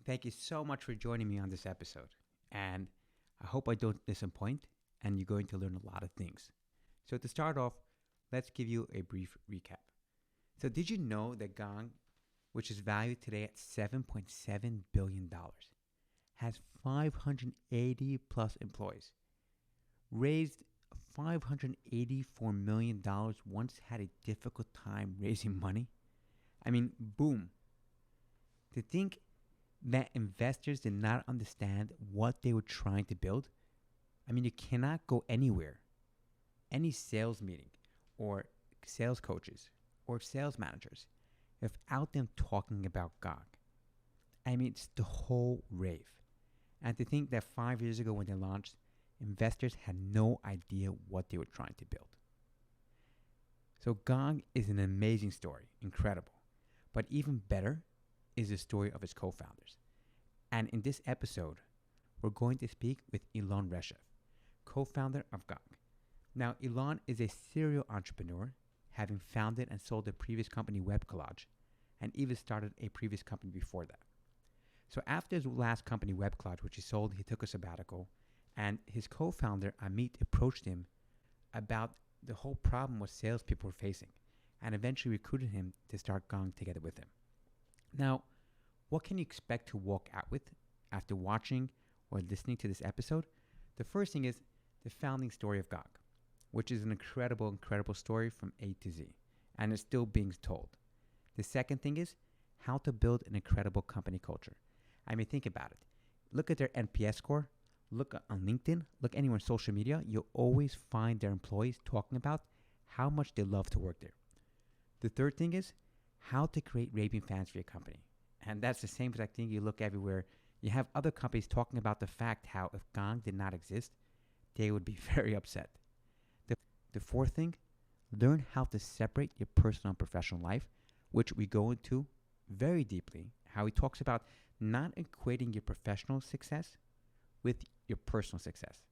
Thank you so much for joining me on this episode. And I hope I don't disappoint and you're going to learn a lot of things. So, to start off, let's give you a brief recap. So, did you know that GONG, which is valued today at $7.7 billion, has 580 plus employees, raised $584 million, once had a difficult time raising money? I mean, boom. To think that investors did not understand what they were trying to build, I mean, you cannot go anywhere, any sales meeting or sales coaches or sales managers, without them talking about GOG. I mean, it's the whole rave. And to think that 5 years ago when they launched, investors had no idea what they were trying to build. So GOG is an amazing story, incredible. But even better is the story of its co-founders. And in this episode, we're going to speak with Eilon Reshef, co-founder of GOG. Now, Eilon is a serial entrepreneur, having founded and sold a previous company, Web Collage, and even started a previous company before that. So after his last company, Web Collage, which he sold, he took a sabbatical, and his co-founder, Amit, approached him about the whole problem what salespeople were facing, and eventually recruited him to start GONG together with him. Now, what can you expect to walk out with after watching or listening to this episode? The first thing is the founding story of GOG, which is an incredible, incredible story from A to Z, and it's still being told. The second thing is how to build an incredible company culture. I mean, think about it. Look at their NPS score. Look on LinkedIn. Look anywhere on social media. You'll always find their employees talking about how much they love to work there. The third thing is how to create raving fans for your company. And that's the same exact thing you look everywhere. You have other companies talking about the fact how if GONG did not exist, they would be very upset. The fourth thing, learn how to separate your personal and professional life, which we go into very deeply, how he talks about not equating your professional success with your personal success.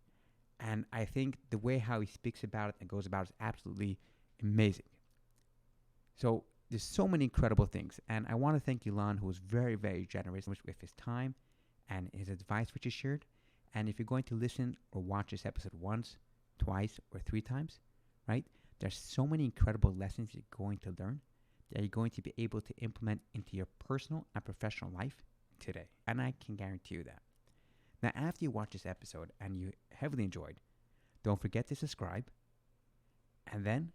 And I think the way how he speaks about it and goes about it is absolutely amazing. So there's so many incredible things. And I want to thank Eilon, who was very, very generous with his time and his advice which he shared. And if you're going to listen or watch this episode once, twice, or 3 times, right, there's so many incredible lessons you're going to learn that you're going to be able to implement into your personal and professional life today. And I can guarantee you that. Now, after you watch this episode and you heavily enjoyed, don't forget to subscribe and then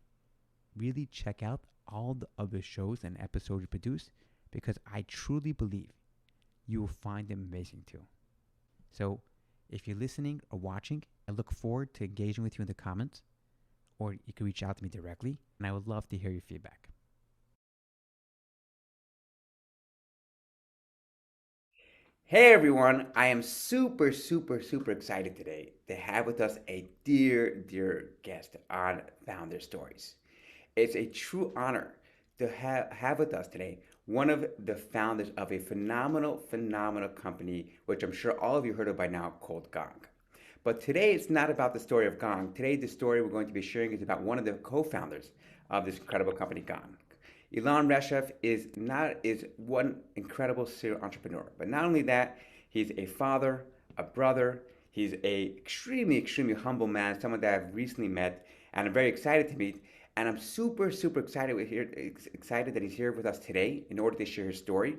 really check out all the other shows and episodes we produce, because I truly believe you will find them amazing too. So if you're listening or watching, I look forward to engaging with you in the comments, or you can reach out to me directly, and I would love to hear your feedback. Hey everyone, I am super excited today to have with us a dear guest on Founder Stories. It's a true honor to have with us today one of the founders of a phenomenal company, which I'm sure all of you heard of by now, called GONG. But today it's not about the story of GONG. Today the story we're going to be sharing is about one of the co-founders of this incredible company, GONG. Eilon Reshef is one incredible serial entrepreneur. But not only that, he's a father, a brother. He's a extremely humble man, someone that I've recently met, and I'm very excited to meet. And I'm super excited that he's here with us today in order to share his story,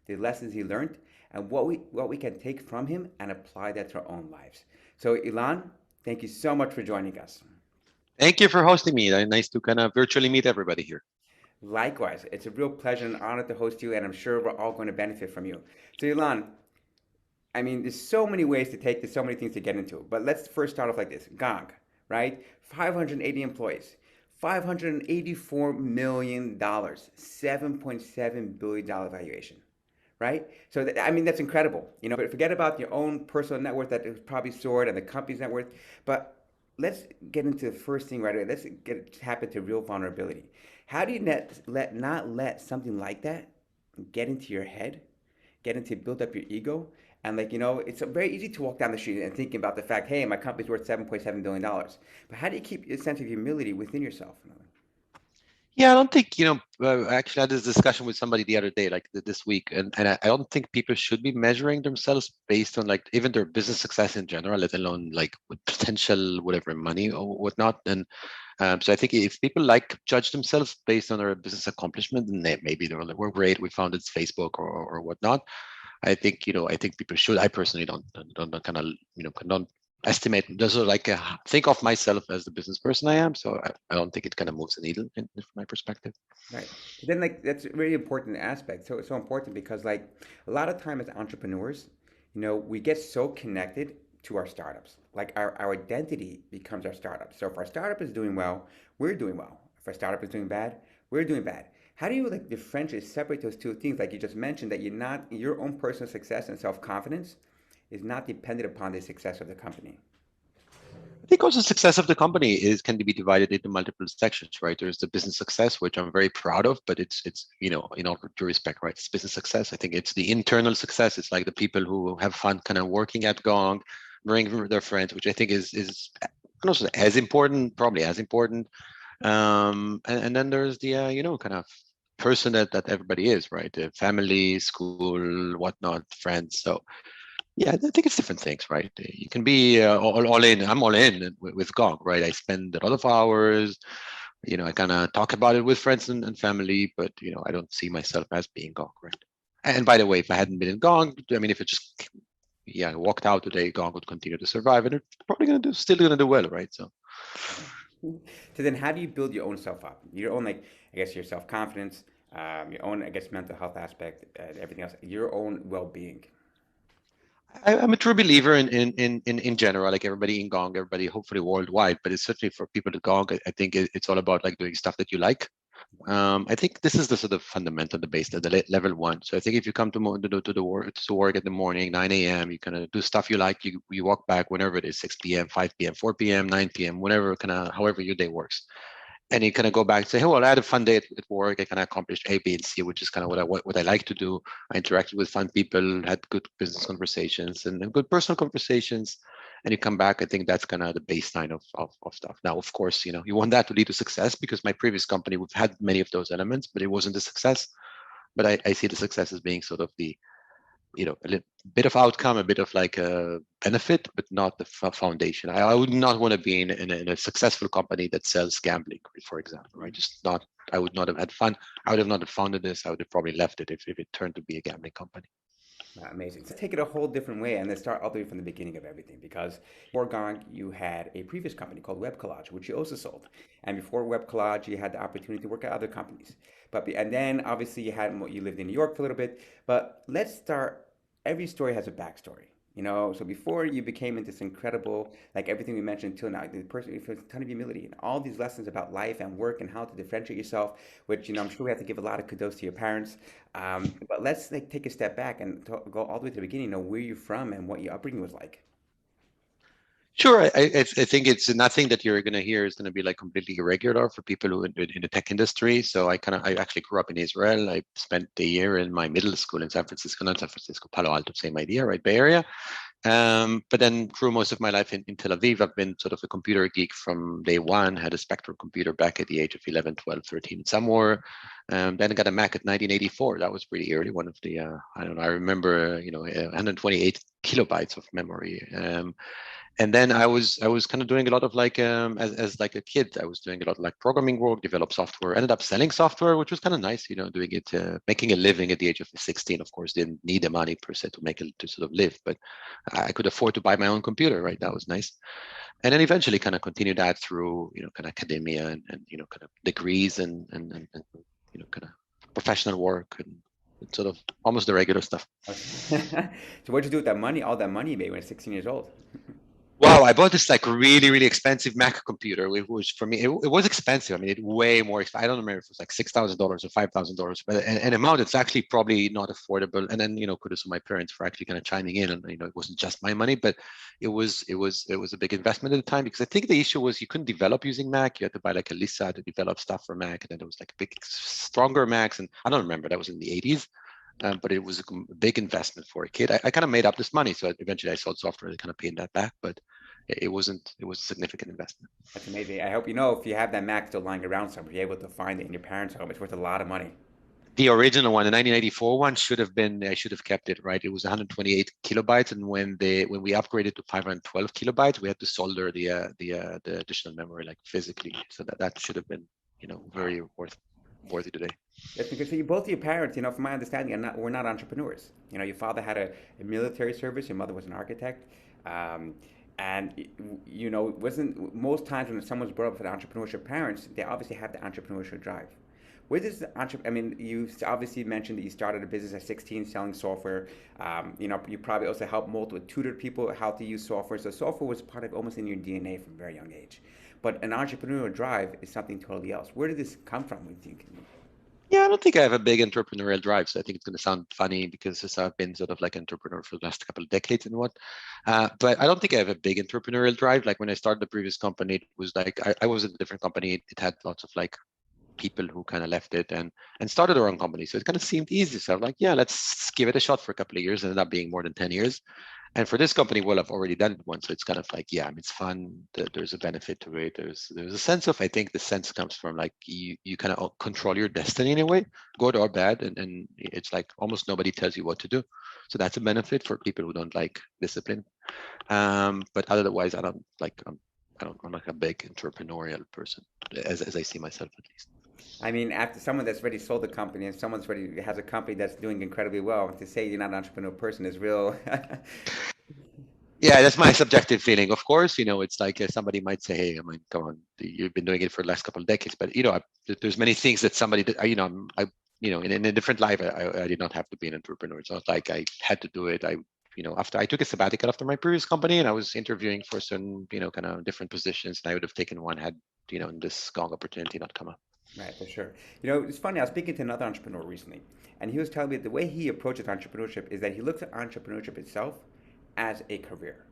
the lessons he learned, and what we can take from him and apply that to our own lives. So Eilon, thank you so much for joining us. Thank you for hosting me. Nice to kind of virtually meet everybody here. Likewise, it's a real pleasure and honor to host you, and I'm sure we're all going to benefit from you. So Eilon, I mean, there's so many ways to take this, so many things to get into, but let's first start off like this. GONG, right? 580 employees, $584 million, $7.7 billion valuation, right? So, I mean, that's incredible. But forget about your own personal net worth that is probably soared and the company's net worth. But let's get into the first thing right away. Let's tap into real vulnerability. How do you not let something like that get into your head, build up your ego? And it's very easy to walk down the street and thinking about the fact, hey, my company's worth $7.7 billion. But how do you keep a sense of humility within yourself? Yeah, I don't think, I actually had this discussion with somebody the other day, like this week, and I don't think people should be measuring themselves based on like even their business success in general, let alone like with potential whatever money or whatnot. And so I think if people like judge themselves based on their business accomplishment, then maybe they're like, we're great, we founded Facebook or whatnot. I think, I think people should. I personally don't kind of, don't estimate. Just sort of like think of myself as the business person I am. So I don't think it kind of moves the needle from my perspective. Right. But then like that's a really important aspect. So it's so important because like a lot of time as entrepreneurs, we get so connected to our startups. Like our identity becomes our startup. So if our startup is doing well, we're doing well. If our startup is doing bad, we're doing bad. How do you like differentiate, separate those two things? Like you just mentioned that you're not your own personal success and self-confidence is not dependent upon the success of the company. I think also success of the company is can be divided into multiple sections, right? There's the business success, which I'm very proud of, but it's in all due respect, right? It's business success. I think it's the internal success. It's like the people who have fun kind of working at Gong, bringing their friends, which I think is also as important, probably as important. And then there's the kind of person that everybody is, right? The family, school, whatnot, friends. So yeah, I think it's different things, right? You can be all in. I'm all in with Gong, right? I spend a lot of hours. I kind of talk about it with friends and family, but I don't see myself as being Gong, right? And by the way, if I hadn't been in Gong, I mean, if it just walked out today, Gong would continue to survive, and it's probably still gonna do well, right? So Right. So then, how do you build your own self up? Your own, like, I guess, your self confidence, your own, I guess, mental health aspect, everything else, your own well being. I'm a true believer in general, like everybody in Gong, everybody hopefully worldwide, but it's certainly for people to Gong. I think it's all about like doing stuff that you like. I think this is the sort of fundamental, the base, the level one. So I think if you come to work at the morning, 9 a.m., you kind of do stuff you like. You walk back whenever it is, 6 p.m., 5 p.m., 4 p.m., 9 p.m., whatever kind of however your day works, and you kind of go back and say, "Hey, well, I had a fun day at work. I kind of accomplished A, B, and C, which is kind of what I like to do. I interacted with fun people, had good business conversations, and good personal conversations." And you come back, I think that's kind of the baseline of stuff. Now, of course, you want that to lead to success because my previous company, we've had many of those elements, but it wasn't a success. But I see the success as being sort of the a little bit of outcome, a bit of like a benefit, but not the foundation. I would not want to be in a successful company that sells gambling, for example, right? Just not, I would not have had fun. I would have not have founded this. I would have probably left it if it turned to be a gambling company. Amazing. So take it a whole different way and let's start all the way from the beginning of everything because before Gong, you had a previous company called Web Collage, which you also sold. And before Web Collage, you had the opportunity to work at other companies. And then obviously you lived in New York for a little bit. But let's start. Every story has a backstory. So before you became into this incredible, like everything we mentioned until now, the person with a ton of humility and all these lessons about life and work and how to differentiate yourself, which I'm sure we have to give a lot of kudos to your parents. But let's like take a step back and go all the way to the beginning. Know where you're from and what your upbringing was like. Sure, I think it's nothing that you're going to hear is going to be like completely irregular for people who in the tech industry. So I actually grew up in Israel. I spent a year in my middle school in San Francisco, not San Francisco, Palo Alto, same idea, right, Bay Area. But then through most of my life in Tel Aviv, I've been sort of a computer geek from day one, had a Spectrum computer back at the age of 11, 12, 13 somewhere. Then I got a Mac at 1984. That was pretty early. One of the, I don't know, I remember, 128 kilobytes of memory. And then I was kind of doing a lot of like as like a kid I was doing a lot of like programming work, develop software, ended up selling software, which was kind of nice, doing it, making a living at the age of 16. Of course, didn't need the money per se to make it to sort of live, but I could afford to buy my own computer, right? That was nice. And then eventually kind of continued that through kind of academia and kind of degrees and kind of professional work and sort of almost the regular stuff. So what'd you do with that money? All that money you made when you're 16 years old. Wow, I bought this like really, really expensive Mac computer, which for me it was expensive. I mean, it way more. I don't remember if it was like $6,000 or $5,000, but an amount that's actually probably not affordable. And then kudos to my parents for actually kind of chiming in, and it wasn't just my money, but it was a big investment at the time because I think the issue was you couldn't develop using Mac. You had to buy like a Lisa to develop stuff for Mac, and then there was like big, stronger Macs, and I don't remember that was in the 80s. But it was a big investment for a kid. I kind of made up this money, so eventually I sold software to kind of pay that back. But it was a significant investment. That's amazing. I hope if you have that Mac still lying around somewhere, you're able to find it in your parents' home. It's worth a lot of money. The original one, the 1984 one, should have been. I should have kept it, right. It was 128 kilobytes, and when we upgraded to 512 kilobytes, we had to solder the additional memory like physically. So that should have been, Wow. very worthy today. That's because both of your parents, from my understanding, were not entrepreneurs. Your father had a military service, your mother was an architect. Um, and, it wasn't most times when someone's brought up with entrepreneurship parents, they obviously have the entrepreneurship drive. Where does I mean, you obviously mentioned that you started a business at 16 selling software. You probably also helped multiple tutored people how to use software. So software was part of almost in your DNA from a very young age. But an entrepreneurial drive is something totally else. Where did this come from? What do you think? Yeah, I don't think I have a big entrepreneurial drive. So I think it's going to sound funny because I've been sort of like entrepreneur for the last couple of decades and what. But I don't think I have a big entrepreneurial drive. Like when I started the previous company, it was like I was in a different company. It had lots of like people who kind of left it and started their own company. So it kind of seemed easy. So I'm like, yeah, let's give it a shot for a couple of years. And ended up being more than 10 years. And for this company, well, I've already done it once, so it's kind of like, yeah, I mean, it's fun. There's a benefit to it. There's a sense of, I think the sense comes from like you kind of control your destiny in a way, good or bad, and it's like almost nobody tells you what to do. So that's a benefit for people who don't like discipline. But otherwise, I don't like I'm like a big entrepreneurial person, as I see myself at least. I mean, after someone that's already sold a company and someone's already has a company that's doing incredibly well, to say you're not an entrepreneur person is real. Yeah, that's my subjective feeling. Of course, it's like somebody might say, "Hey, I mean, come on, you've been doing it for the last couple of decades." But there's many things that somebody that in a different life, I did not have to be an entrepreneur. It's not like I had to do it. After I took a sabbatical after my previous company, and I was interviewing for certain, kind of different positions, and I would have taken one had, this GONG opportunity not come up. Right, for sure. It's funny. I was speaking to another entrepreneur recently, and he was telling me the way he approaches entrepreneurship is that he looks at entrepreneurship itself as a career,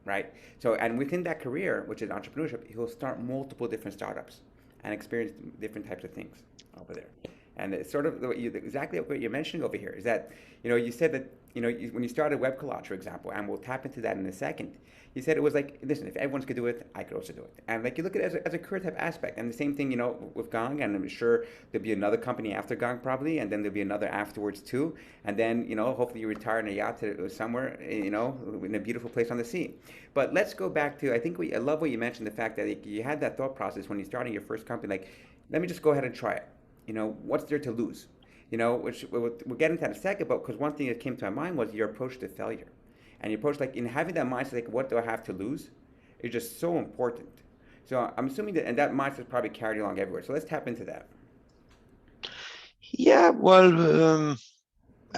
right? So, and within that career, which is entrepreneurship, he'll start multiple different startups and experience different types of things over there. And it's sort of exactly what you're mentioning over here is that, you said that, when you started Web Collage, for example, and we'll tap into that in a second, you said it was like, listen, if everyone's could do it, I could also do it. And like you look at it as a career type aspect. And the same thing, with Gong, and I'm sure there'll be another company after Gong probably, and then there'll be another afterwards too. And then, hopefully you retire in a yacht somewhere, in a beautiful place on the sea. But let's go back to, I love what you mentioned, the fact that you had that thought process when you're starting your first company, like, let me just go ahead and try it. What's there to lose? Which we'll get into that in a second, but because one thing that came to my mind was your approach to failure. And your approach, like in having that mindset, like, what do I have to lose, is just so important. So I'm assuming that, and that mindset is probably carried along everywhere. So let's tap into that. Yeah, well,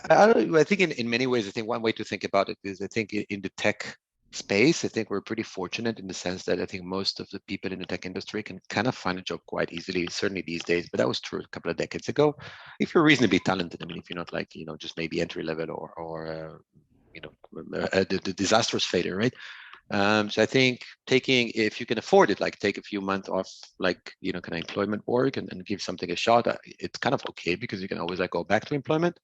I think in many ways, I think one way to think about it is I think in the tech space, I think we're pretty fortunate in the sense that I think most of the people in the tech industry can kind of find a job quite easily, certainly these days, but that was true a couple of decades ago. If you're reasonably talented, I mean, if you're not like, just maybe entry level or the disastrous failure, right? So I think if you can afford it, like take a few months off, like, kind of employment work and give something a shot, it's kind of okay because you can always like go back to employment.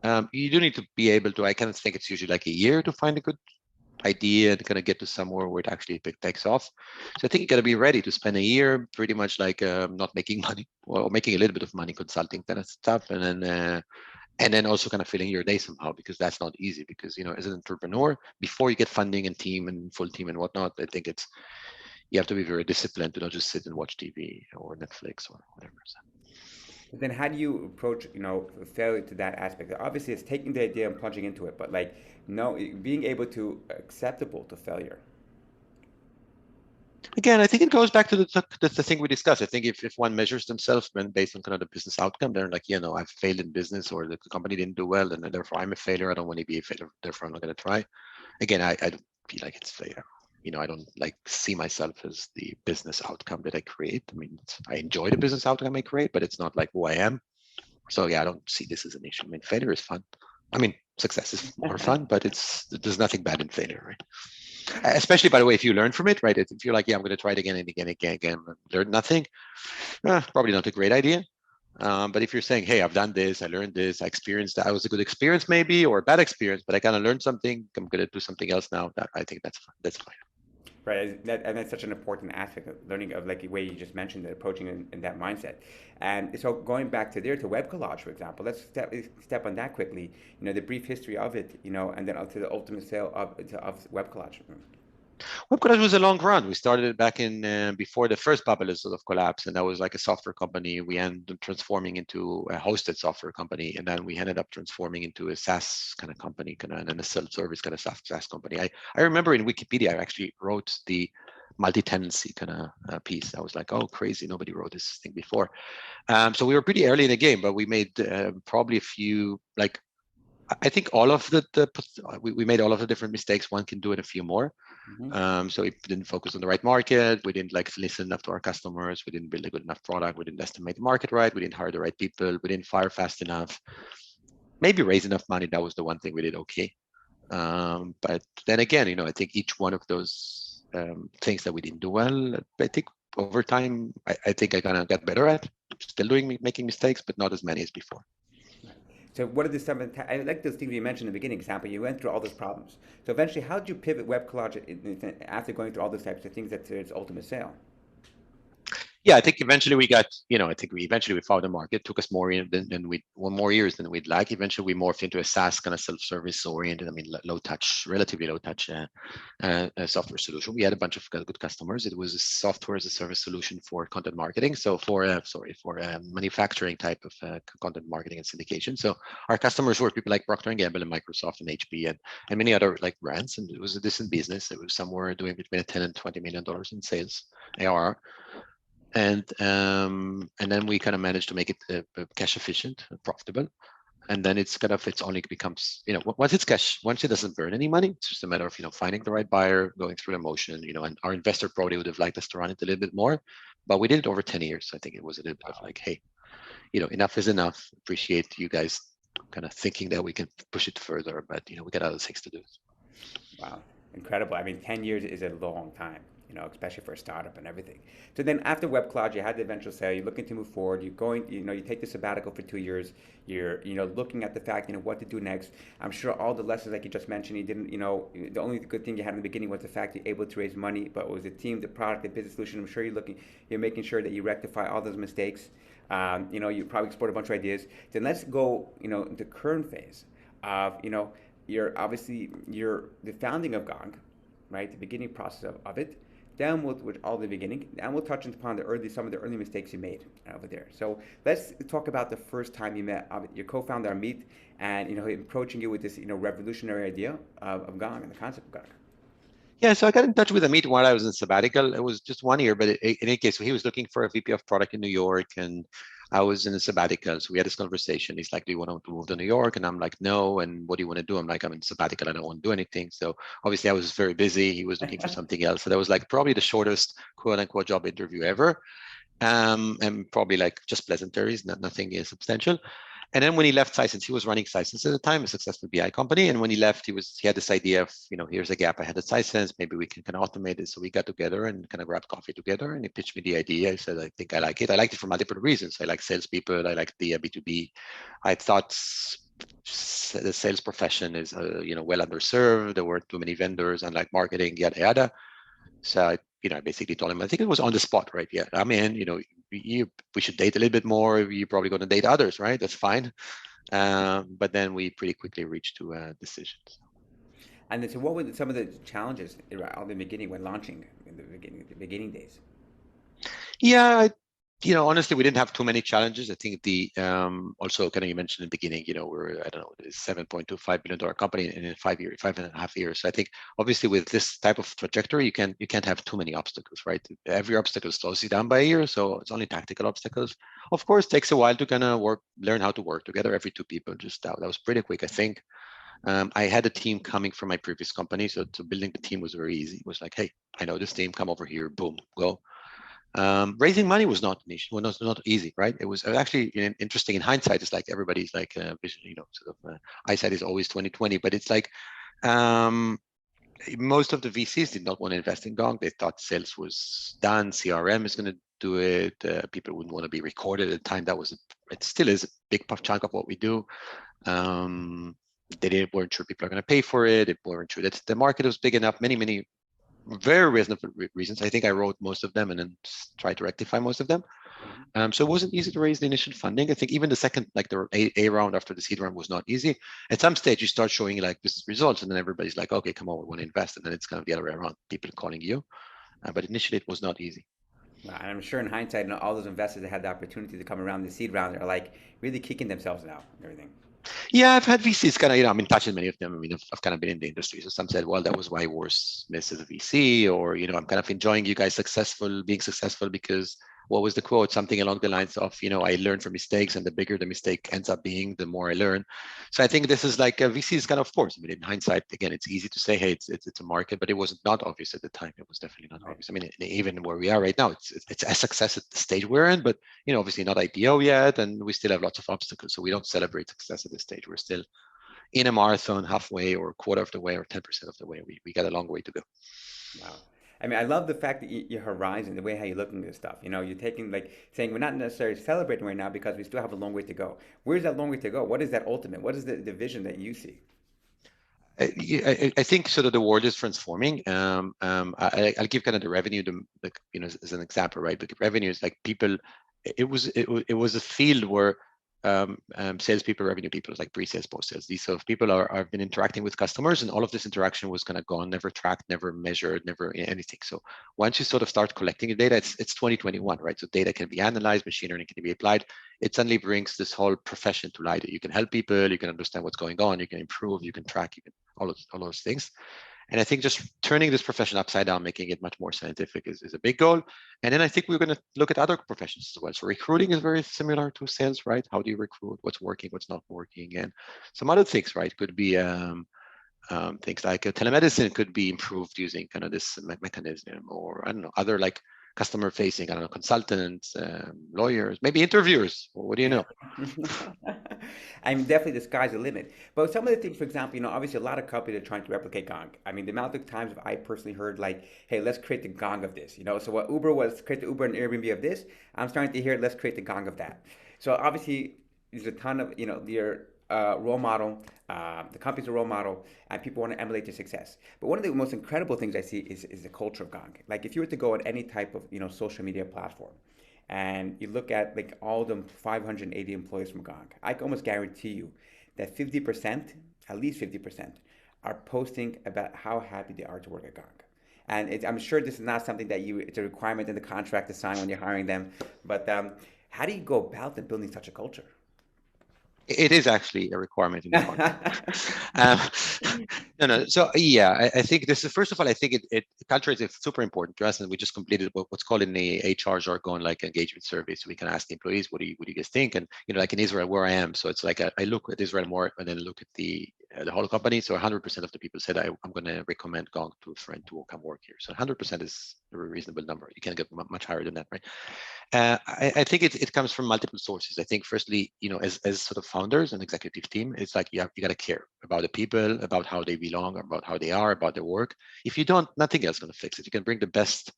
You do need to be able to, I kind of think it's usually like a year to find a good idea and kind of get to somewhere where it actually takes off. So I think you got to be ready to spend a year pretty much like not making money or making a little bit of money consulting kind of stuff. And then also kind of filling your day somehow, because that's not easy because, as an entrepreneur, before you get funding and team and full team and whatnot, I think you have to be very disciplined to not just sit and watch TV or Netflix or whatever. So. But then how do you approach, failure to that aspect? Obviously, it's taking the idea and plunging into it, but like, no, being able to acceptable to failure. Again, I think it goes back to the thing we discussed. I think if one measures themselves based on kind of the business outcome, they're like, I've failed in business or the company didn't do well, and therefore I'm a failure. I don't want to be a failure. Therefore, I'm not going to try. Again, I don't feel like it's fair. I don't like see myself as the business outcome that I create. I mean, I enjoy the business outcome I create, but it's not like who I am. So yeah, I don't see this as an issue. I mean, failure is fun. I mean, success is more fun, but there's nothing bad in failure, right? Especially, by the way, if you learn from it, right? If you're like, yeah, I'm going to try it again and again and again, learn nothing, probably not a great idea. But if you're saying, hey, I've done this, I learned this, I experienced that, I was a good experience maybe, or a bad experience, but I kind of learned something, I'm going to do something else now. That I think that's fine. That's fine. Right, and that's such an important aspect of learning of like the way you just mentioned the approaching in that mindset. And so going back to there to web collage, for example, let's step on that quickly. You know, the brief history of it, you know, and then up to the ultimate sale of web collage. Web Collage was a long run. We started it back in before the first bubble sort of collapse, and that was like a software company. We ended up transforming into a hosted software company, and then we ended up transforming into a SaaS kind of company, and then a self-service kind of SaaS company. I remember in Wikipedia, I actually wrote the multi-tenancy kind of piece. I was like, oh, crazy! Nobody wrote this thing before. So we were pretty early in the game, but we made probably a few like I think all of we made all of the different mistakes. One can do it a few more. Mm-hmm. So we didn't focus on the right market. We didn't like listen enough to our customers. We didn't build a good enough product. We didn't estimate the market right. We didn't hire the right people. We didn't fire fast enough. Maybe raise enough money. That was the one thing we did okay. But then again, I think each one of those things that we didn't do well, I think over time, I think I kind of got better at. Still making mistakes, but not as many as before. So what are the seven? I like those things you mentioned in the beginning. Example, you went through all those problems. So eventually, how did you pivot web collage after going through all those types of things that to its ultimate sale? Yeah, I think eventually we got, I think we eventually we found the market. It took us more more years than we'd like. Eventually we morphed into a SaaS kind of self-service oriented, low touch, relatively low touch software solution. We had a bunch of good customers. It was a software as a service solution for content marketing. So for manufacturing type of content marketing and syndication. So our customers were people like Procter and Gamble and Microsoft and HP and many other like brands. And it was a decent business. It was somewhere doing between $10 and $20 million in sales ARR. And then we kind of managed to make it cash efficient, profitable, and then it only becomes once it's cash, once it doesn't burn any money, it's just a matter of finding the right buyer, going through the motion, and our investor probably would have liked us to run it a little bit more, but we did it over 10 years. So I think it was a little bit of like, hey, enough is enough. Appreciate you guys kind of thinking that we can push it further, but we got other things to do. Wow, incredible. I mean, 10 years is a long time, especially for a startup and everything. So then after Web Cloud, you had the eventual sale, you're looking to move forward, you're going, you take the sabbatical for 2 years, you're, looking at the fact, what to do next. I'm sure all the lessons like you just mentioned, you didn't, the only good thing you had in the beginning was the fact you're able to raise money, but it was the team, the product, the business solution. I'm sure you're making sure that you rectify all those mistakes. You probably explored a bunch of ideas. Then let's go, into current phase of, you're obviously you're the founding of GONG, right? The beginning process of it. Then with all the beginning, and we'll touch upon some of the early mistakes you made over there. So let's talk about the first time you met your co-founder Amit, and him approaching you with this revolutionary idea of GONG and the concept of GONG. Yeah, so I got in touch with Amit while I was in sabbatical. It was just 1 year, but in any case, he was looking for a VP of product in New York, and I was in a sabbatical. So we had this conversation. He's like, "Do you want to move to New York?" And I'm like, "No." And what do you want to do? I'm like, "I'm in sabbatical. I don't want to do anything." So obviously, I was very busy. He was looking for something else. So that was like probably the shortest quote unquote job interview ever, and probably like just pleasantries, nothing substantial. And then when he left Sisense, he was running Sisense at the time, a successful BI company. And when he left, he had this idea of, here's a gap I had at Sisense, maybe we can kind of automate it. So we got together and kind of grabbed coffee together, and he pitched me the idea. I said, I think I like it. I liked it for multiple reasons. I like salespeople. I like the B2B. I thought the sales profession is, well underserved. There weren't too many vendors, unlike marketing, yada, yada. So I basically told him, I think it was on the spot, right? Yeah, I mean, we should date a little bit more. You're probably going to date others, right? That's fine. But then we pretty quickly reached to decisions. And then, so what were some of the challenges in the beginning when launching in the beginning days? Yeah, honestly, we didn't have too many challenges. I think also kind of you mentioned in the beginning, we're, I don't know, $7.25 billion company in 5.5 years. So I think obviously with this type of trajectory, you can't have too many obstacles, right? Every obstacle slows you down by a year. So it's only tactical obstacles. Of course, it takes a while to kind of learn how to work together. Every two people, that was pretty quick, I think. I had a team coming from my previous company. So building the team was very easy. It was like, hey, I know this team, come over here, boom, go. Raising money was not niche, not easy, right? It was actually interesting in hindsight. It's like everybody's like vision, eyesight is always 20/20, but it's like most of the VCs did not want to invest in GONG. They thought sales was done, CRM is going to do it. People wouldn't want to be recorded at the time. It still is a big chunk of what we do. They weren't sure people are going to pay for it. They weren't sure that the market was big enough. Many very reasonable reasons. I think I wrote most of them and then tried to rectify most of them. Mhm. So it wasn't easy to raise the initial funding. I think even the second, like the A round after the seed round was not easy. At some stage, you start showing like this results, and then everybody's like, okay, come on, we want to invest. And then it's kind of the other way around, people calling you. But initially, it was not easy. Wow, and I'm sure in hindsight, all those investors that had the opportunity to come around the seed round are like really kicking themselves now and everything. Yeah, I've had VCs kind of, I'm in touch with many of them. I mean, I've kind of been in the industry. So some said, well, that was why I was missed as a VC, or, I'm kind of enjoying you guys being successful because what was the quote? Something along the lines of, I learn from mistakes, and the bigger the mistake ends up being, the more I learn. So I think this is like VC is kind of course. I mean, in hindsight, again, it's easy to say, hey, it's a market, but it was not obvious at the time. It was definitely not Right. obvious. I mean, even where we are right now, it's a success at the stage we're in, but obviously not IPO yet, and we still have lots of obstacles. So we don't celebrate success at this stage. We're still in a marathon halfway or a quarter of the way or 10% of the way. We got a long way to go. Wow. I mean, I love the fact that your horizon, the way how you're looking at this stuff. You're taking like saying we're not necessarily celebrating right now because we still have a long way to go. Where's that long way to go? What is that ultimate? What is the vision that you see? I think sort of the world is transforming. I'll give kind of the revenue, as an example, right? Because revenue is like people. It was a field where salespeople, revenue people, like pre-sales, post-sales. These sort of people have been interacting with customers, and all of this interaction was kind of gone, never tracked, never measured, never anything. So once you sort of start collecting the data, it's 2021, right? So data can be analyzed, machine learning can be applied. It suddenly brings this whole profession to light. You can help people, you can understand what's going on, you can improve, you can track, you can all those things. And I think just turning this profession upside down, making it much more scientific is a big goal. And then I think we're going to look at other professions as well. So recruiting is very similar to sales, right? How do you recruit? What's working? What's not working? And some other things, right? Could be things like telemedicine could be improved using kind of this mechanism, or I don't know, other like customer facing, I don't know, consultants, lawyers, maybe interviewers. What do you know? I mean, definitely the sky's the limit. But some of the things, for example, obviously a lot of companies are trying to replicate Gong. I mean, the amount of times I personally heard like, "Hey, let's create the Gong of this." So what Uber was, create the Uber and Airbnb of this. I'm starting to hear, let's create the Gong of that. So obviously, there's a ton of your role model. The company's a role model, and people want to emulate their success. But one of the most incredible things I see is the culture of Gong. Like if you were to go on any type of social media platform, and you look at like all the 580 employees from Gong, I can almost guarantee you that 50%, at least 50%, are posting about how happy they are to work at Gong. And I'm sure this is not something that it's a requirement in the contract to sign when you're hiring them. But how do you go about them building such a culture? It is actually a requirement in the contract. Um, no. So yeah, I think this is first of all, I think culture is super important to us, and we just completed what's called in the HR jargon like engagement survey. So we can ask the employees, what do you guys think? And like in Israel, where I am, so it's like I look at Israel more, and then look at the whole company. So 100% of the people said I'm going to recommend Gong to a friend to come work here. So 100% is a reasonable number. You can get much higher than that, right? I think it comes from multiple sources. I think firstly, as sort of founders and executive team, it's like you got to care about the people, about how they belong, about how they are, about their work. If you don't, nothing else is going to fix it. You can bring the best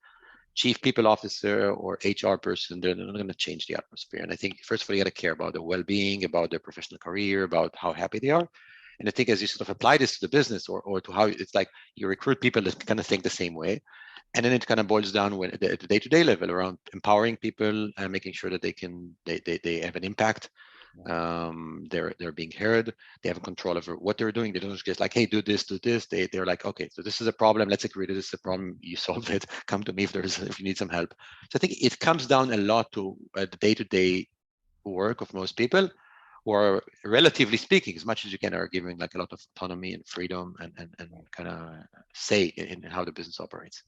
chief people officer or HR person, they're not going to change the atmosphere. And I think first of all, you got to care about their well-being, about their professional career, about how happy they are. And I think as you sort of apply this to the business or to how it's like you recruit people that kind of think the same way, and then it kind of boils down at the day-to-day level around empowering people and making sure that they have an impact. They're being heard. They have control over what they're doing. They don't just like, hey, do this, do this. They're like, okay, so this is a problem. Let's agree that this is a problem. You solve it. Come to me if you need some help. So I think it comes down a lot to the day-to-day work of most people, or relatively speaking, as much as you can, are giving like a lot of autonomy and freedom and kind of say in how the business operates.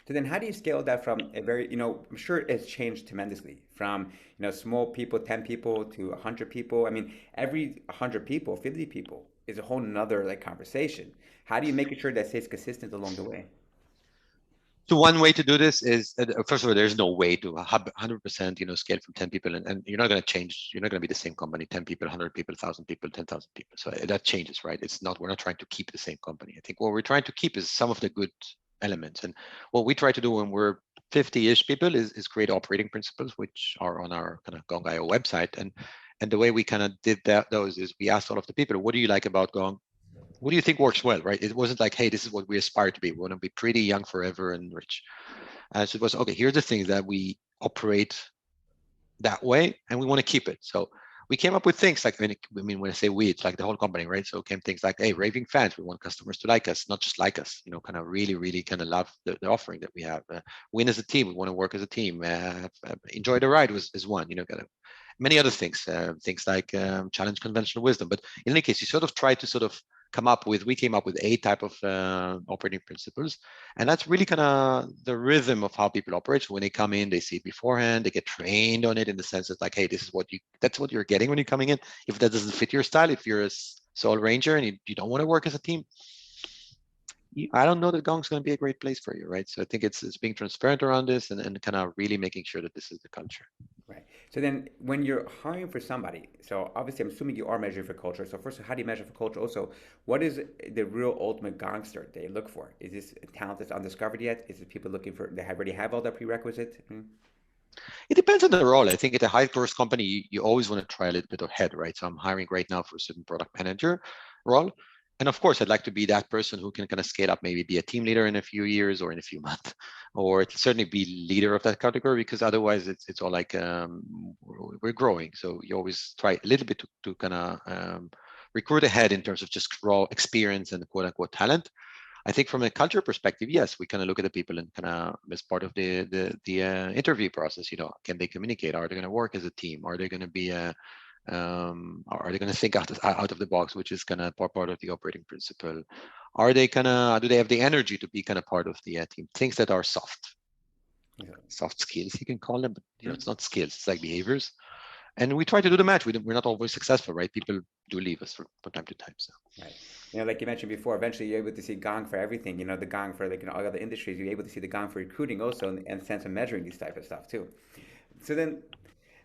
So then how do you scale that from a very, I'm sure it's changed tremendously from, small people, 10 people to 100 people. I mean, every 100 people, 50 people is a whole nother like conversation. How do you make sure that stays consistent along the way? So one way to do this is, first of all, there's no way to 100%, scale from 10 people, and you're not going to change. You're not going to be the same company, 10 people, 100 people, 1,000 people, 10,000 people. So that changes, right? We're not trying to keep the same company. I think what we're trying to keep is some of the good elements. And what we try to do when we're 50-ish people is create operating principles, which are on our kind of Gong.io website. And the way we kind of did those is we asked all of the people, what do you like about Gong? what do you think works well, right? It wasn't like, hey, this is what we aspire to be. We want to be pretty, young, forever, and rich. So it was, okay, here's the things that we operate that way, and we want to keep it. So we came up with things like, when I say we, it's like the whole company, right? So it came things like, hey, Raving Fans, we want customers to like us, not just like us, kind of really, really kind of love the offering that we have. Win as a team, we want to work as a team. Enjoy the ride is one, kind of many other things, things like challenge conventional wisdom. But in any case, you sort of try to sort of we came up with a type of operating principles. And that's really kind of the rhythm of how people operate. So when they come in, they see it beforehand, they get trained on it in the sense that like, hey, that's what you're getting when you're coming in. If that doesn't fit your style, if you're a sole ranger and you don't want to work as a team, I don't know that Gong's going to be a great place for you, right? So I think it's being transparent around this and kind of really making sure that this is the culture. Right. So then when you're hiring for somebody, so obviously I'm assuming you are measuring for culture. So first, how do you measure for culture? Also, what is the real ultimate gangster they look for? Is this talent that's undiscovered yet? Is it people looking for, they already have all the prerequisites? It depends on the role. I think at a high growth company, you always want to try a little bit ahead, right? So I'm hiring right now for a certain product manager role. And of course, I'd like to be that person who can kind of scale up, maybe be a team leader in a few years or in a few months, or certainly be leader of that category, because otherwise it's all like we're growing. So you always try a little bit to kind of recruit ahead in terms of just raw experience and quote unquote talent. I think from a culture perspective, yes, we kind of look at the people and kind of as part of the interview process. Can they communicate? Are they going to work as a team? Are they going to be are they going to think out of the box, which is kind of part of the operating principle? Are they do they have the energy to be kind of part of the team? Things that are soft skills, you can call them, but it's not skills, it's like behaviors. And we try to do the match. We're not always successful, right? People do leave us from time to time. So. Right. Like you mentioned before, eventually you're able to see Gong for everything. The Gong for like all other industries. You're able to see the Gong for recruiting also, and sense of measuring these type of stuff too. So then,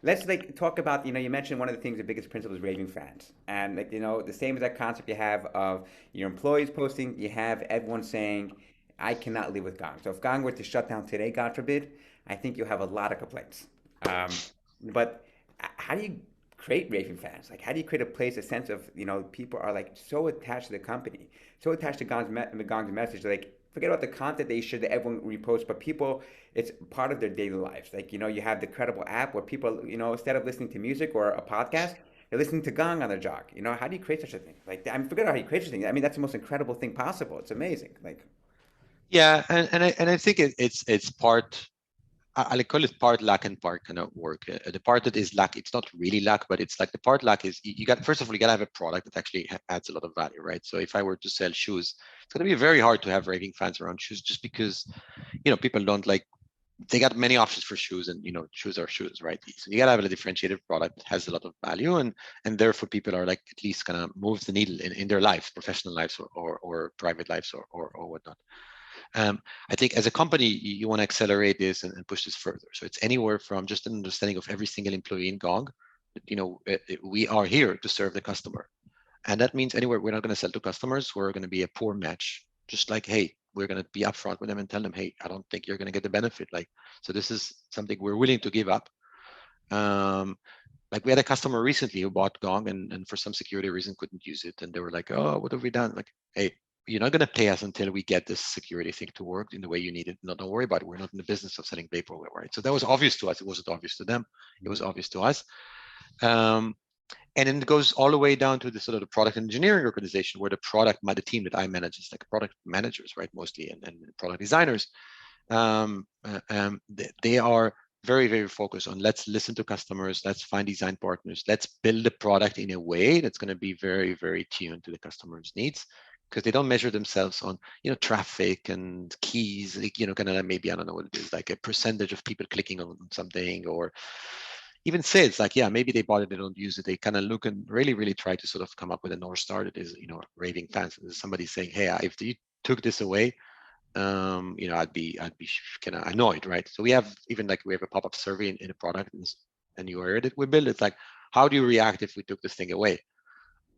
let's like talk about. You mentioned one of the things, the biggest principle is raving fans, and like the same as that concept you have of your employees posting, you have everyone saying, "I cannot live with Gong." So if Gong were to shut down today, God forbid, I think you'll have a lot of complaints. But how do you create raving fans? Like, how do you create a place, a sense of, people are like so attached to the company, so attached to Gong's message, like, forget about the content they should that everyone reposts, but people, it's part of their daily lives. Like, you have the Credible app where people, instead of listening to music or a podcast, they're listening to Gong on their jog. How do you create such a thing? Like, I forget how you create such a thing. I mean, that's the most incredible thing possible. It's amazing. Like, Yeah, and I think it's part. I call it part luck and part kind of work. The part that is luck, it's not really luck, but it's like the part luck is you got, first of all, you got to have a product that actually adds a lot of value, right? So if I were to sell shoes, it's going to be very hard to have raving fans around shoes just because, people don't like, they got many options for shoes and, shoes are shoes, right? So you got to have a differentiated product that has a lot of value and therefore people are like, at least kind of moves the needle in their lives, professional lives or private lives or whatnot. I think as a company, you want to accelerate this and push this further. So it's anywhere from just an understanding of every single employee in Gong. We are here to serve the customer. And that means anywhere we're not going to sell to customers who are going to be a poor match. Just like, hey, we're going to be upfront with them and tell them, hey, I don't think you're going to get the benefit. Like, so this is something we're willing to give up. Like we had a customer recently who bought Gong and for some security reason couldn't use it. And they were like, oh, what have we done? Like, hey, you're not going to pay us until we get this security thing to work in the way you need it. No, don't worry about it. We're not in the business of selling vaporware, right? So that was obvious to us. It wasn't obvious to them. It was obvious to us. And then it goes all the way down to the sort of the product engineering organization where the team that I manage is like product managers, right? Mostly and product designers. They are very, very focused on let's listen to customers, let's find design partners, let's build a product in a way that's going to be very, very tuned to the customer's needs because they don't measure themselves on, traffic and keys, like, kind of like maybe, I don't know what it is, like a percentage of people clicking on something or even sales, like, yeah, maybe they bought it, they don't use it. They kind of look and really, really try to sort of come up with a North Star that is, raving fans. Somebody saying, hey, if you took this away, I'd be kind of annoyed, right? So we have a pop-up survey in a product and you heard it we build. It's like, how do you react if we took this thing away?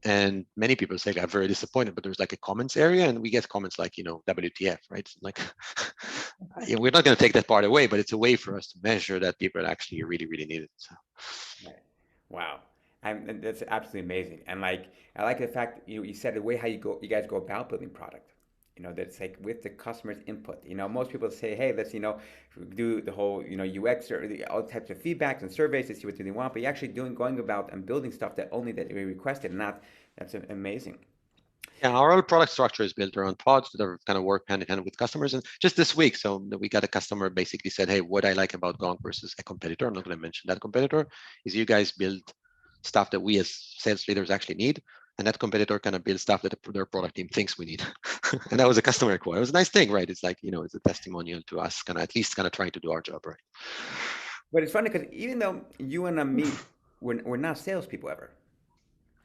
And many people say I'm very disappointed, but there's like a comments area and we get comments like, WTF, right? Like, we're not going to take that part away, but it's a way for us to measure that people actually really, really need it. So. right. Wow. And that's absolutely amazing. And like I like the fact you said the way how you guys go about building product. That's like with the customer's input. Most people say, hey, let's do the whole UX or all types of feedbacks and surveys to see what do they want. But you're actually going about and building stuff that only that we requested, and that's amazing. Yeah, our whole product structure is built around pods that are kind of work hand in hand with customers. And just this week, so we got a customer basically said, hey, what I like about Gong versus a competitor, I'm not going to mention that competitor, is you guys build stuff that we as sales leaders actually need. And that competitor kind of builds stuff that their product team thinks we need. And that was a customer quote. It was a nice thing, right? It's like, it's a testimonial to us, kind of at least kind of trying to do our job right. But it's funny because even though you and me, we're not salespeople ever.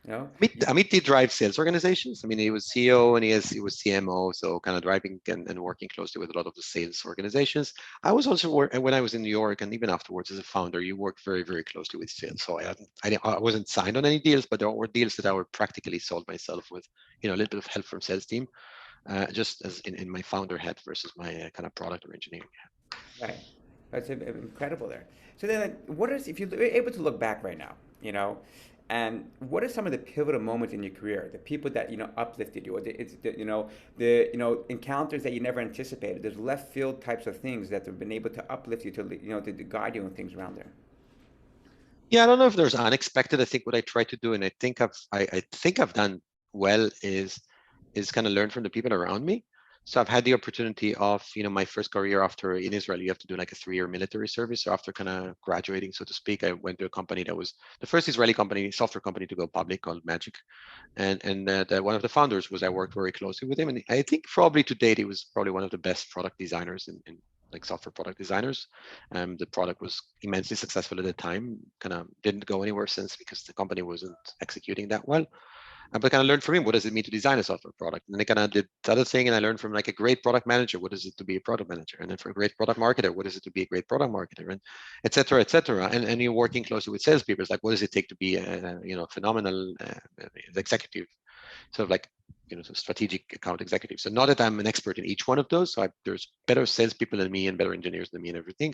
You know, Amit did drive sales organizations. I mean, he was CEO and he was CMO, so kind of driving and working closely with a lot of the sales organizations. I was also when I was in New York and even afterwards as a founder, you work very, very closely with sales. So I wasn't signed on any deals, but there were deals that I would practically sold myself with, a little bit of help from sales team, just as in my founder hat versus my kind of product or engineering hat. right? That's incredible there. So then, what is if you're able to look back right now, and what are some of the pivotal moments in your career, the people that uplifted you, or the encounters that you never anticipated, there's left field types of things that have been able to uplift you to guide you and things around there. Yeah, I don't know if there's unexpected. I think what I try to do, and I think I've done well, is kind of learn from the people around me. So I've had the opportunity of, my first career after in Israel, you have to do like a 3-year military service. So after kind of graduating, so to speak, I went to a company that was the first Israeli company, software company to go public called Magic. And one of the founders was I worked very closely with him. And I think probably to date, he was probably one of the best product designers in like software product designers. The product was immensely successful at the time, kind of didn't go anywhere since because the company wasn't executing that well. But kind of learned from him, what does it mean to design a software product? And then I kind of did the other thing, and I learned from like a great product manager, what is it to be a product manager? And then for a great product marketer, what is it to be a great product marketer? And et cetera, et cetera. And you're working closely with salespeople. It's like, what does it take to be a phenomenal executive? Sort of like, strategic account executive. So not that I'm an expert in each one of those. So there's better salespeople than me and better engineers than me and everything.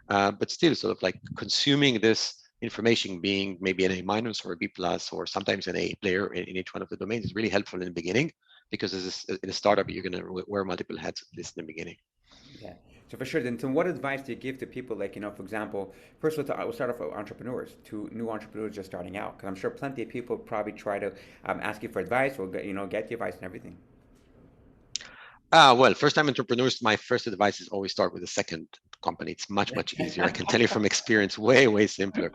But still sort of like consuming this information, being maybe an A minus or a B plus or sometimes an A player in each one of the domains is really helpful in the beginning, because in a startup you're going to wear multiple hats at least in the beginning. Yeah. So for sure, then, so what advice do you give to people like, for example, first of all, we'll start off with entrepreneurs, to new entrepreneurs just starting out, because I'm sure plenty of people probably try to ask you for advice or get the advice and everything. Well, first time entrepreneurs, my first advice is always start with a second company. It's much, much easier. I can tell you from experience, way, way simpler.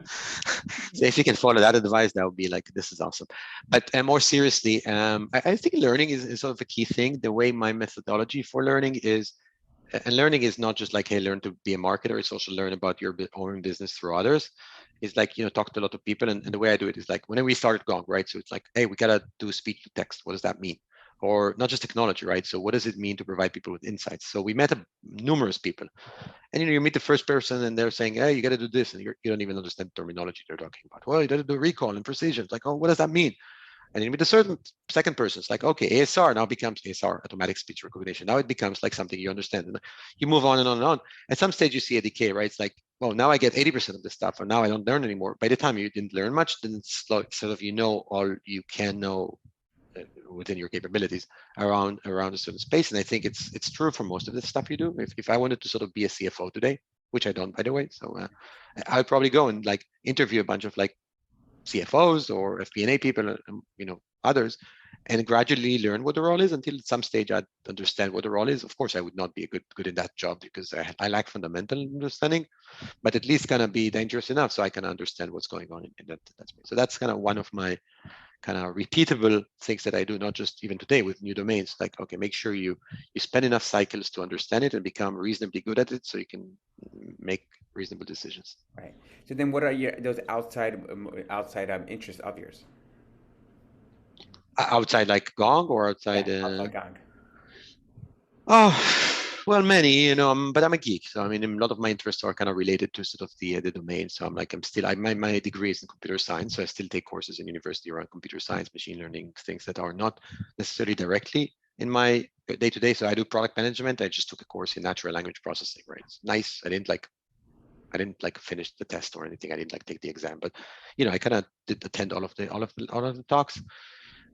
So if you can follow that advice, that would be like, this is awesome. But more seriously, I think learning is sort of a key thing. The way my methodology for learning is, and learning is not just like, hey, learn to be a marketer. It's also learn about your own business through others. It's like, talk to a lot of people. And the way I do it is like, when we started Gong, right? So it's like, hey, we got to do speech to text. What does that mean? Or not just technology, right? So what does it mean to provide people with insights? So we met numerous people, and you meet the first person, and they're saying, "Hey, you got to do this," and you don't even understand the terminology they're talking about. Well, you got to do recall and precision. It's like, oh, what does that mean? And then with a certain second person, it's like, okay, ASR now becomes ASR, automatic speech recognition. Now it becomes like something you understand, and you move on and on and on. At some stage, you see a decay, right? It's like, well, now I get 80% of the stuff, and now I don't learn anymore. By the time you didn't learn much, then it's like sort of all you can know within your capabilities around a certain space. And I think it's true for most of the stuff you do. If I wanted to sort of be a CFO today, which I don't, by the way, so I'd probably go and like interview a bunch of like CFOs or FP&A people, others, and gradually learn what the role is until at some stage I'd understand what the role is. Of course, I would not be good in that job because I lack fundamental understanding, but at least kind of be dangerous enough so I can understand what's going on in that space. So that's kind of one of my kind of repeatable things that I do, not just even today with new domains. Like, okay, make sure you spend enough cycles to understand it and become reasonably good at it so you can make reasonable decisions. Right. So then, what are those outside interests of yours? Outside like Gong or outside? Yeah, outside Gang. Oh, well, many, but I'm a geek. So, I mean, a lot of my interests are kind of related to sort of the domain. So my degree is in computer science. So I still take courses in university around computer science, machine learning, things that are not necessarily directly in my day to day. So I do product management. I just took a course in natural language processing, right? It's nice. I didn't like I didn't like finish the test or anything. I didn't like take the exam, but I kind of did attend all of the talks.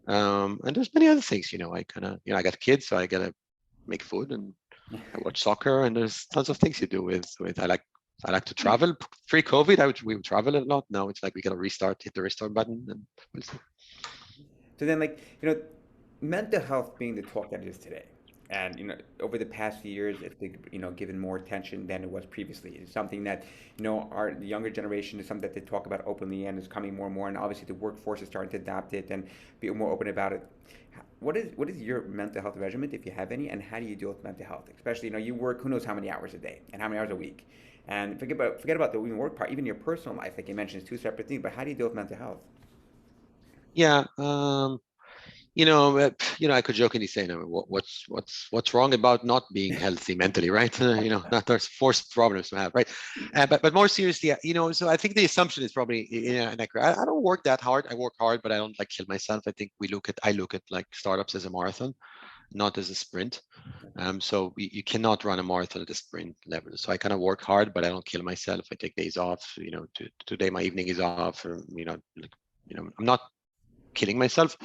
And there's many other things. I kind of I got kids, so I gotta make food, and I watch soccer, and there's tons of things you do with. I like to travel. Pre-COVID, we would travel a lot. Now it's like we gotta hit the restart button, and we'll see. So then, like, mental health being the talk that it is today, and over the past few years, it's been, given more attention than it was previously. It's something that our the younger generation is something that they talk about openly and is coming more and more. And obviously, the workforce is starting to adapt it and be more open about it. What is your mental health regimen, if you have any, and how do you deal with mental health? Especially, you work who knows how many hours a day and how many hours a week, and forget about the even work part, even your personal life, like you mentioned, it's two separate things. But how do you deal with mental health? Yeah. I could jokingly say, what's wrong about not being healthy mentally, right? Not there's forced problems to have, right? But more seriously, so I think the assumption is probably inaccurate. I don't work that hard. I work hard, but I don't like kill myself. I look at like startups as a marathon, not as a sprint. So you cannot run a marathon at a sprint level. So I kind of work hard, but I don't kill myself. I take days off. Today my evening is off. Or, I'm not killing myself.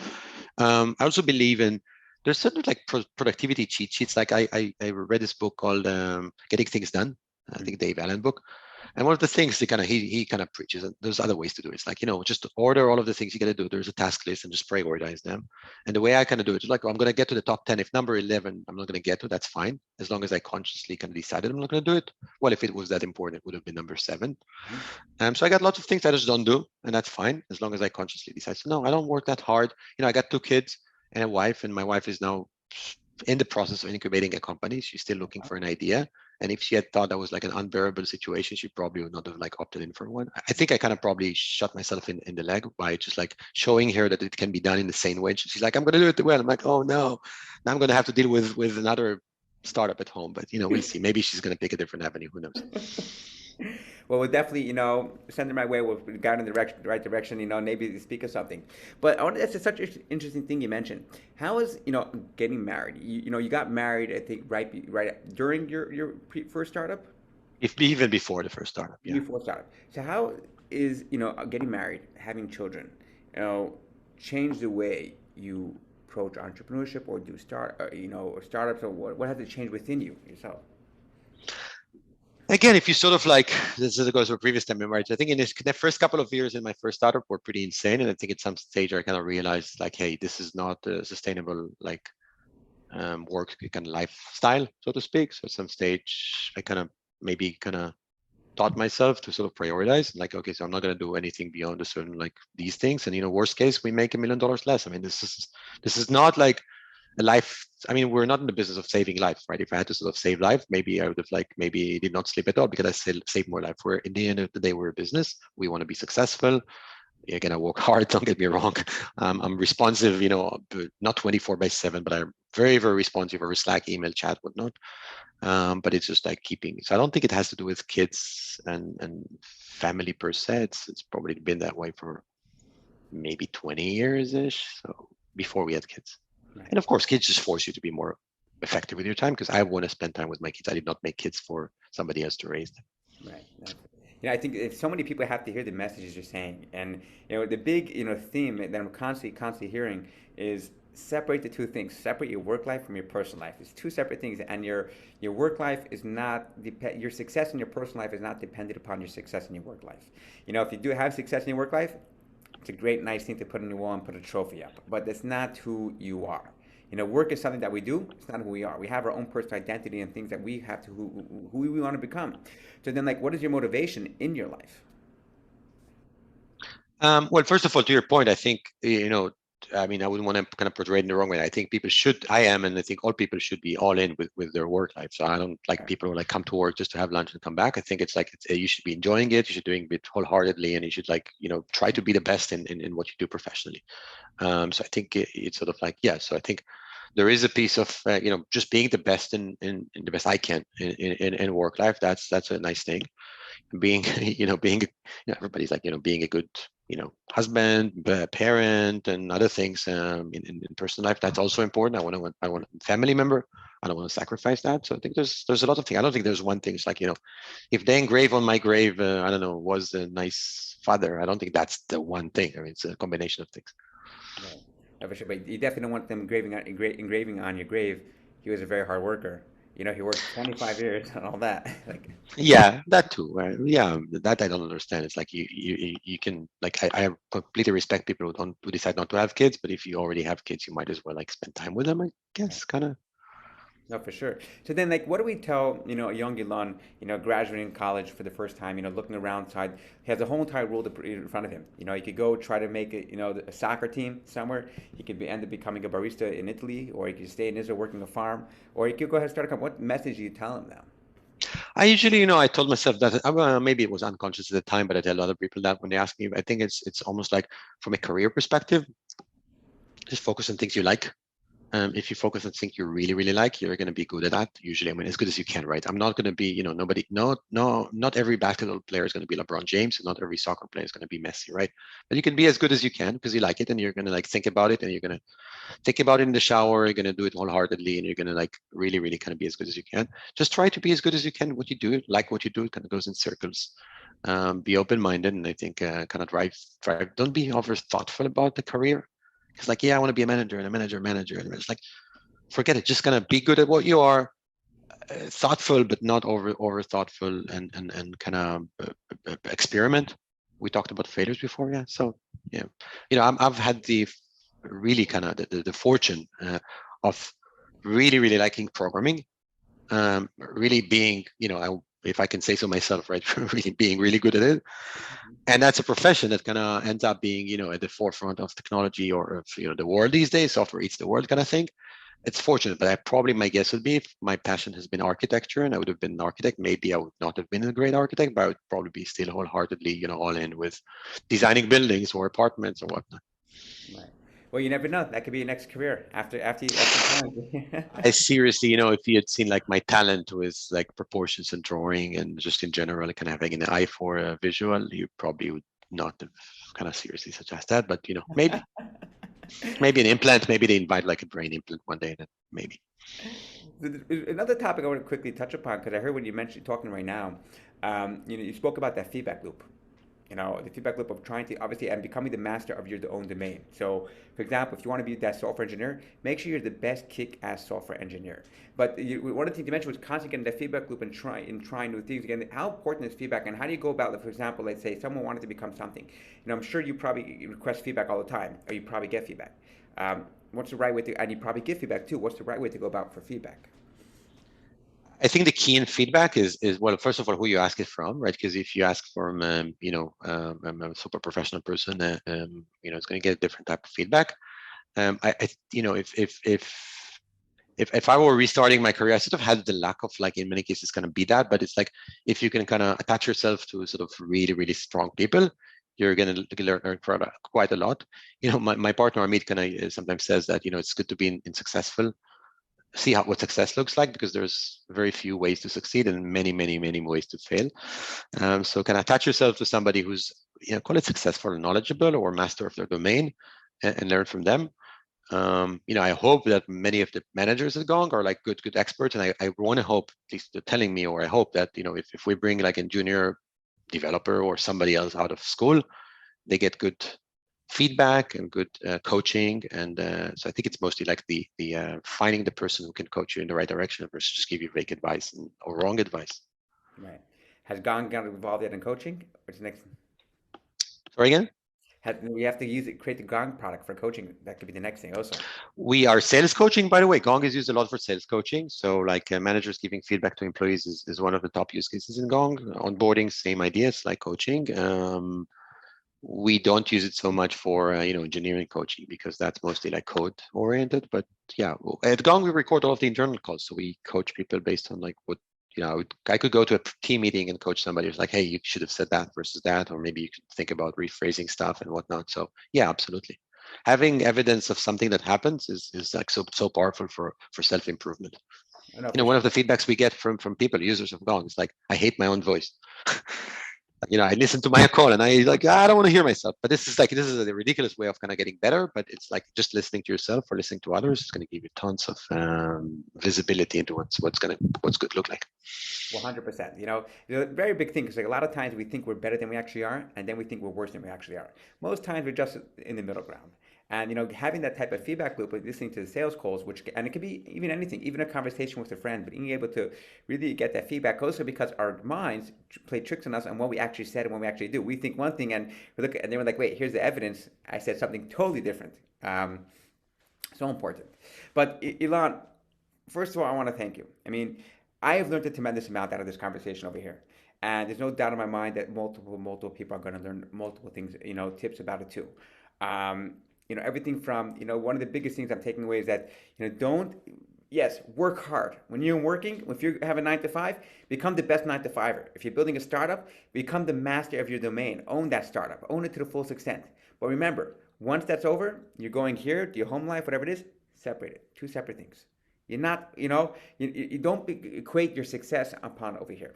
I also believe in there's certain like productivity cheat sheets. Like I read this book called Getting Things Done. I think Dave Allen book. And one of the things he kind of preaches, and there's other ways to do it. It's like, just order all of the things you got to do. There's a task list and just prioritize them. And the way I kind of do it is like, I'm going to get to the top 10. If number 11, I'm not going to get to, that's fine. As long as I consciously kind of decided I'm not going to do it. Well, if it was that important, it would have been number 7. So I got lots of things I just don't do, and that's fine as long as I consciously decide. So no, I don't work that hard. I got 2 kids and a wife, and my wife is now in the process of incubating a company. She's still looking for an idea. And if she had thought that was like an unbearable situation, she probably would not have like opted in for one. I think I kind of probably shot myself in the leg by just like showing her that it can be done in the same way. She's like, I'm going to do it well. I'm like, oh no, now I'm going to have to deal with another startup at home. But we'll see. Maybe she's going to pick a different avenue. Who knows? Well, we'll definitely, send it my way. We'll guide in the right direction, maybe speak of something. But that's such an interesting thing you mentioned. How is, getting married? You got married, I think, right during your first startup? If even before the first startup, yeah. Before startup. So how is, getting married, having children, you know, change the way you approach entrepreneurship or do or startups, or what has it changed within you yourself? Again, if you sort of like, this is goes to a previous time, right? I think in the first couple of years in my first startup were pretty insane. And I think at some stage I kind of realized like, hey, this is not a sustainable like work kind of lifestyle, so to speak. So at some stage I kind of maybe kind of taught myself to sort of prioritize like, okay, so I'm not going to do anything beyond a certain like these things. And worst case, we make $1 million less. I mean, this is not like a life. I mean, we're not in the business of saving life, right? If I had to sort of save life, maybe I would have like maybe did not sleep at all because I save more life. We're in the end of the day, we're a business. We want to be successful. Again, I work hard. Don't get me wrong. I'm responsive. Not 24/7, but I'm very, very responsive over Slack, email, chat, whatnot. But it's just like keeping. So I don't think it has to do with kids and family per se. It's probably been that way for maybe 20 years ish. So before we had kids. Right. And of course, kids just force you to be more effective with your time because I want to spend time with my kids. I did not make kids for somebody else to raise them. Right. I think if so many people have to hear the messages you're saying, and the big theme that I'm constantly hearing is separate the two things. Separate your work life from your personal life. It's two separate things, and your work life is not your success in your personal life is not dependent upon your success in your work life. If you do have success in your work life, it's a great, nice thing to put on your wall and put a trophy up. But that's not who you are. Work is something that we do. It's not who we are. We have our own personal identity and things that we have to who we want to become. So then, like, what is your motivation in your life? Well, first of all, to your point, I think I mean, I wouldn't want to kind of portray it in the wrong way. I think people should. I am, and I think all people should be all in with their work life. So I don't like people who like come to work just to have lunch and come back. I think it's like you should be enjoying it. You should doing it wholeheartedly, and you should like try to be the best in what you do professionally. So I think it's sort of like So I think there is a piece of just being the best in the best I can in work life. That's a nice thing. Being being everybody's like being a good husband, parent, and other things in personal life. That's also important. I want a family member I don't want to sacrifice that. So I think there's a lot of things. I don't think there's one thing. It's like, if they engrave on my grave, I don't know, was a nice father. I don't think that's the one thing. I mean, it's a combination of things. Right. For sure. But you definitely don't want them engraving on your grave. He was a very hard worker. He worked 25 years and all that. Like, Yeah, that too. Yeah, that I don't understand. It's like you can like I completely respect people who decide not to have kids, but if you already have kids, you might as well like spend time with them. I right. guess kind of. No, for sure. So then, like, what do we tell, a young Eilon, graduating college for the first time, looking around side, he has a whole entire world in front of him. He could go try to make it, a soccer team somewhere. He could end up becoming a barista in Italy, or he could stay in Israel working a farm, or he could go ahead and start a company. What message do you tell him now? I usually, I told myself that maybe it was unconscious at the time, but I tell other people that when they ask me, I think it's almost like from a career perspective, just focus on things you like. If you focus on things you really, really like, you're going to be good at that. Usually, I mean, as good as you can, right? I'm not going to be, nobody, no, no, not every basketball player is going to be LeBron James, and not every soccer player is going to be Messi, right? But you can be as good as you can because you like it, and you're going to like think about it, and you're going to think about it in the shower. You're going to do it wholeheartedly, and you're going to like really, really kind of be as good as you can. Just try to be as good as you can. What you do, like what you do, it kind of goes in circles. Be open-minded, and I think kind of drive. Don't be over thoughtful about the career. It's like, yeah, I want to be a manager and a manager. And it's like, forget it. Just gonna be good at what you are, thoughtful, but not over thoughtful, and kind of experiment. We talked about failures before, yeah. So yeah, I've had the really kind of the fortune of really really liking programming, really being, if I can say so myself, right, really being really good at it. And that's a profession that kind of ends up being, at the forefront of technology or of, the world these days. Software eats the world kind of thing. It's fortunate, but probably my guess would be if my passion has been architecture and I would have been an architect, maybe I would not have been a great architect, but I would probably be still wholeheartedly, all in with designing buildings or apartments or whatnot. Right. Well, you never know. That could be your next career after I seriously, if you had seen like my talent with like proportions and drawing and just in general, like, kind of having an eye for a visual, you probably would not have kind of seriously suggest that, but maybe an implant, maybe they invite like a brain implant one day, then maybe. Another topic I want to quickly touch upon because I heard when you mentioned talking right now, you spoke about that feedback loop. The feedback loop of trying to obviously and becoming the master of your own domain. So, for example, if you want to be that software engineer, make sure you're the best kick-ass software engineer. But one of the things you mentioned was constantly getting that feedback loop and trying new things. Again, how important is feedback, and how do you go about it? For example, let's say someone wanted to become something. I'm sure you probably request feedback all the time, or you probably get feedback. What's the right way to? And you probably give feedback too. What's the right way to go about for feedback? I think the key in feedback is well, first of all, who you ask it from, right? Because if you ask from, a super professional person, it's going to get a different type of feedback. If I were restarting my career, I sort of had the lack of like in many cases kind of be that, but it's like if you can kind of attach yourself to sort of really really strong people, you're going to learn quite a lot. My partner Amit kind of sometimes says that it's good to be in successful. See what success looks like because there's very few ways to succeed and many many many ways to fail. So kind of attach yourself to somebody who's call it successful or knowledgeable or master of their domain and learn from them. I hope that many of the managers at Gong are like good experts, and I want to hope, at least they're telling me, or I hope that if we bring like a junior developer or somebody else out of school, they get good feedback and good coaching, and so I think it's mostly like the finding the person who can coach you in the right direction versus just give you vague advice or wrong advice. Right. Has Gong got involved yet in coaching? What's next? Sorry again. We have to use it, create the Gong product for coaching. That could be the next thing also. We are sales coaching, by the way. Gong is used a lot for sales coaching. So like managers giving feedback to employees is one of the top use cases in Gong. Onboarding, same ideas like coaching. We don't use it so much for engineering coaching because that's mostly like code oriented. But yeah, at Gong we record all of the internal calls, so we coach people based on like what I could go to a team meeting and coach somebody who's like, hey, you should have said that versus that, or maybe you could think about rephrasing stuff and whatnot. So yeah, absolutely. Having evidence of something that happens is like so powerful for self-improvement. I know One sure. of the feedbacks we get from people, users of Gong, is like, I hate my own voice. I listen to my call and I like, I don't want to hear myself. But this is a ridiculous way of kind of getting better. But it's like just listening to yourself or listening to others is going to give you tons of visibility into what's good look like. 100%. The very big thing is like a lot of times we think we're better than we actually are, and then we think we're worse than we actually are. Most times we're just in the middle ground. And having that type of feedback loop, like listening to the sales calls, and it could be even anything, even a conversation with a friend, but being able to really get that feedback also because our minds play tricks on us on what we actually said and what we actually do. We think one thing and we look, and then we're like, wait, here's the evidence. I said something totally different. So important. But Elon, first of all, I want to thank you. I mean, I have learned a tremendous amount out of this conversation over here. And there's no doubt in my mind that multiple people are going to learn multiple things, tips about it too. Um, Everything from, one of the biggest things I'm taking away is that, yes, work hard. When you're working, if you have a 9 to 5, become the best 9 to 5er. If you're building a startup, become the master of your domain. Own that startup. Own it to the fullest extent. But remember, once that's over, you're going here to your home life, whatever it is, separate it. Two separate things. You're not, you don't equate your success upon over here.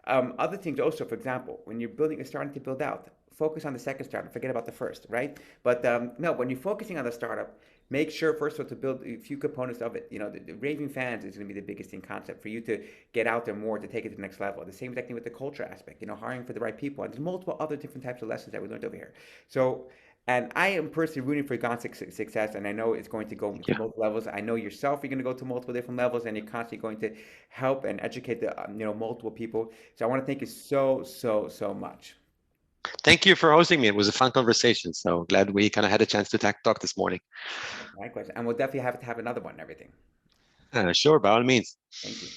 Other things also, for example, when you're starting to build out, focus on the second startup, forget about the first, right? But no, when you're focusing on the startup, make sure first of all to build a few components of it. The Raving Fans is going to be the biggest thing concept for you to get out there more, to take it to the next level. The same exact thing with the culture aspect, hiring for the right people. And there's multiple other different types of lessons that we learned over here. So, and I am personally rooting for Gong's success, and I know it's going to go to Yeah. multiple levels. I know yourself, you're going to go to multiple different levels, and you're constantly going to help and educate the multiple people. So I want to thank you so much. Thank you for hosting me. It was a fun conversation. So glad we kind of had a chance to talk this morning. Likewise, and we'll definitely have to have another one and everything. Sure, by all means. Thank you.